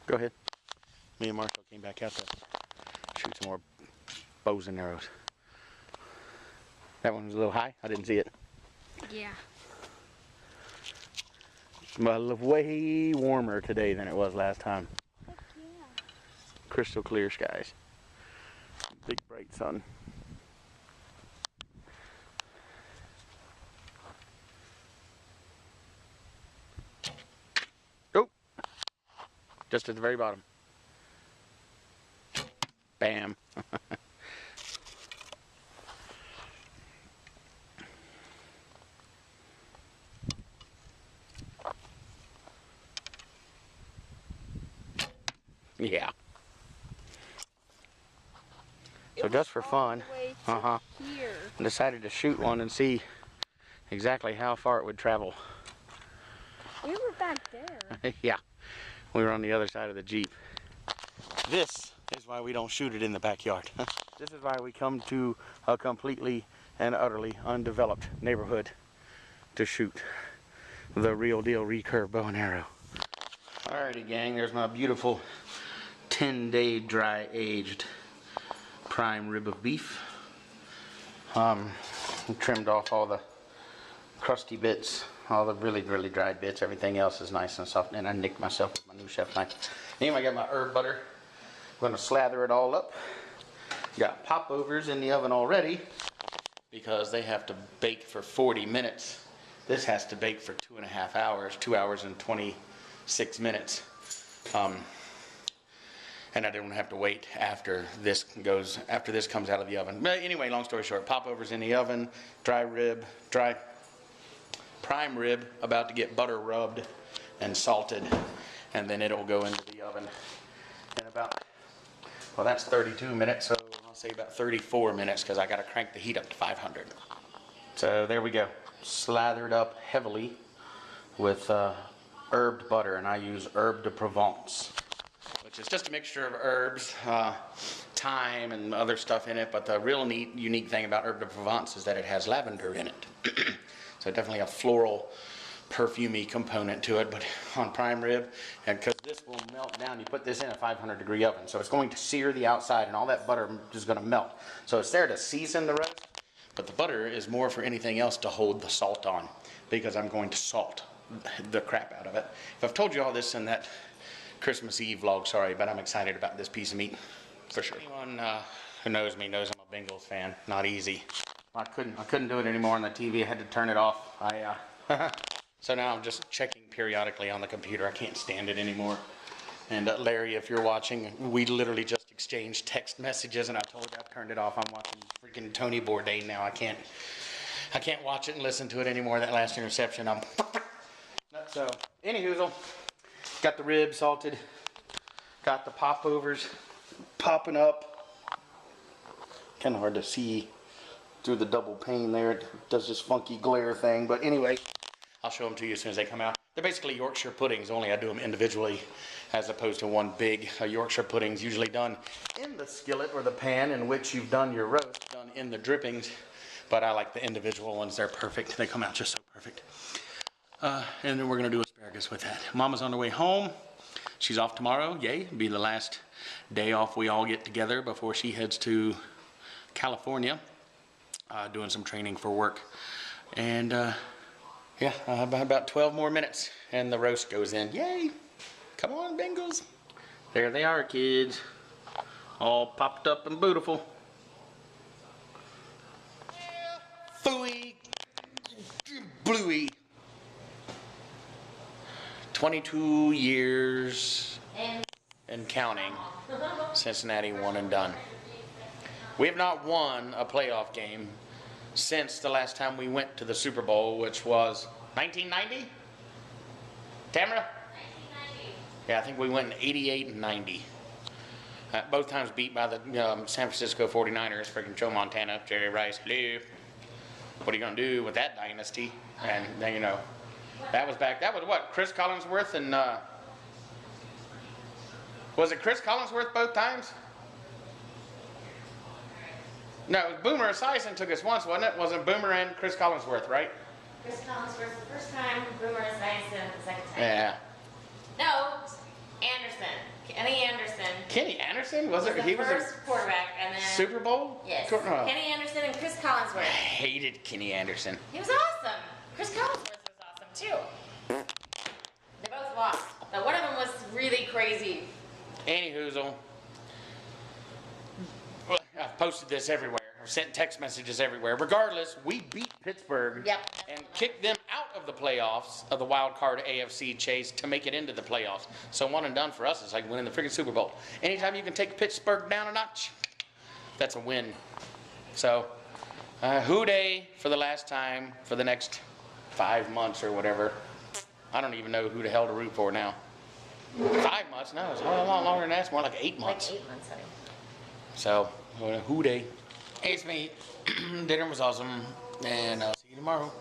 Go ahead. Me and Marshall came back out to shoot some more bows and arrows. That one was a little high. I didn't see it. Yeah. It's way warmer today than it was last time. Heck yeah. Crystal clear skies. Big bright sun. Oh! Just at the very bottom. Bam. Yeah. So just for fun, I decided to shoot one and see exactly how far it would travel. We were back there. Yeah, we were on the other side of the Jeep. This is why we don't shoot it in the backyard. This is why we come to a completely and utterly undeveloped neighborhood to shoot the real deal recurve bow and arrow. Alrighty gang, there's my beautiful 10-day dry aged prime rib of beef. Trimmed off all the crusty bits, all the really dried bits. Everything else is nice and soft, and I nicked myself with my new chef knife. Anyway, I got my herb butter. I'm going to slather it all up. Got popovers in the oven already because they have to bake for 40 minutes. This has to bake for 2.5 hours, 2 hours and 26 minutes. And I don't have to wait after this comes out of the oven. But anyway, long story short, popovers in the oven, dry prime rib about to get butter rubbed and salted, and then it'll go into the oven in about, well, that's 32 minutes, so I'll say about 34 minutes because I got to crank the heat up to 500. So there we go, slathered up heavily with herbed butter, and I use herbe de Provence, which is just a mixture of herbs, thyme and other stuff in it, but the real unique thing about herbe de Provence is that it has lavender in it. So definitely a floral, perfumey component to it, but on prime rib, and because this will melt down, you put this in a 500-degree oven, so it's going to sear the outside and all that butter is going to melt. So it's there to season the roast, but the butter is more for anything else to hold the salt on, because I'm going to salt the crap out of it. If I've told you all this in that Christmas Eve vlog, sorry, but I'm excited about this piece of meat, for sure. Anyone who knows me knows I'm a Bengals fan. Not easy. I couldn't do it anymore on the TV. I had to turn it off. So now I'm just checking periodically on the computer. I can't stand it anymore. And Larry, if you're watching, we literally just exchanged text messages, and I told you I've turned it off. I'm watching freaking Tony Bourdain now. I can't watch it and listen to it anymore. That last interception, so anyhoozle, got the ribs salted, got the popovers popping up. Kind of hard to see through the double pane there. It does this funky glare thing, but anyway, I'll show them to you as soon as they come out. They're basically Yorkshire puddings, only I do them individually as opposed to one big. Yorkshire pudding's usually done in the skillet or the pan in which you've done your roast, done in the drippings, but I like the individual ones. They're perfect. They come out just so perfect. And then we're going to do asparagus with that. Mama's on her way home. She's off tomorrow. Yay. It'll be the last day off we all get together before she heads to California, doing some training for work. And yeah, about 12 more minutes and the roast goes in. Yay! Come on, Bengals. There they are, kids. All popped up and beautiful. Phooey. Bluey. 22 years and counting. Cincinnati one and done. We have not won a playoff game since the last time we went to the Super Bowl, which was 1990? Tamara? 1990. Yeah, I think we went in 88 and 90. Both times beat by the San Francisco 49ers, freaking Joe Montana, Jerry Rice. Hello. What are you going to do with that dynasty? And then, you know, that was what, Chris Collinsworth and, was it Chris Collinsworth both times? No, it was Boomer Esiason took us once, wasn't it? Wasn't Boomer and Chris Collinsworth, right? Chris Collinsworth the first time, Boomer Esiason the second time. Yeah. No, Anderson. Anderson? Was it? the He was first a quarterback, and then Super Bowl? yes, Oh, Kenny Anderson and Chris Collinsworth. hated Kenny Anderson. He was awesome. Chris Collinsworth was awesome too. They both lost, but one of them was really crazy. Anyhoozle. Well, I've posted this everywhere. I've sent text messages everywhere. Regardless, we beat Pittsburgh Yep. and kicked them out of the playoffs of the wild card AFC chase to make it into the playoffs. So one and done for us is like winning the freaking Super Bowl. Anytime you can take Pittsburgh down a notch, that's a win. So, hoo-day for the last time for the next 5 months or whatever. I don't even know who the hell to root for now. 5 months? No, it's a lot longer than that. It's more like 8 months. Like 8 months, honey. So, hoo-day. Hey, it's me. Dinner was awesome, and I'll see you tomorrow.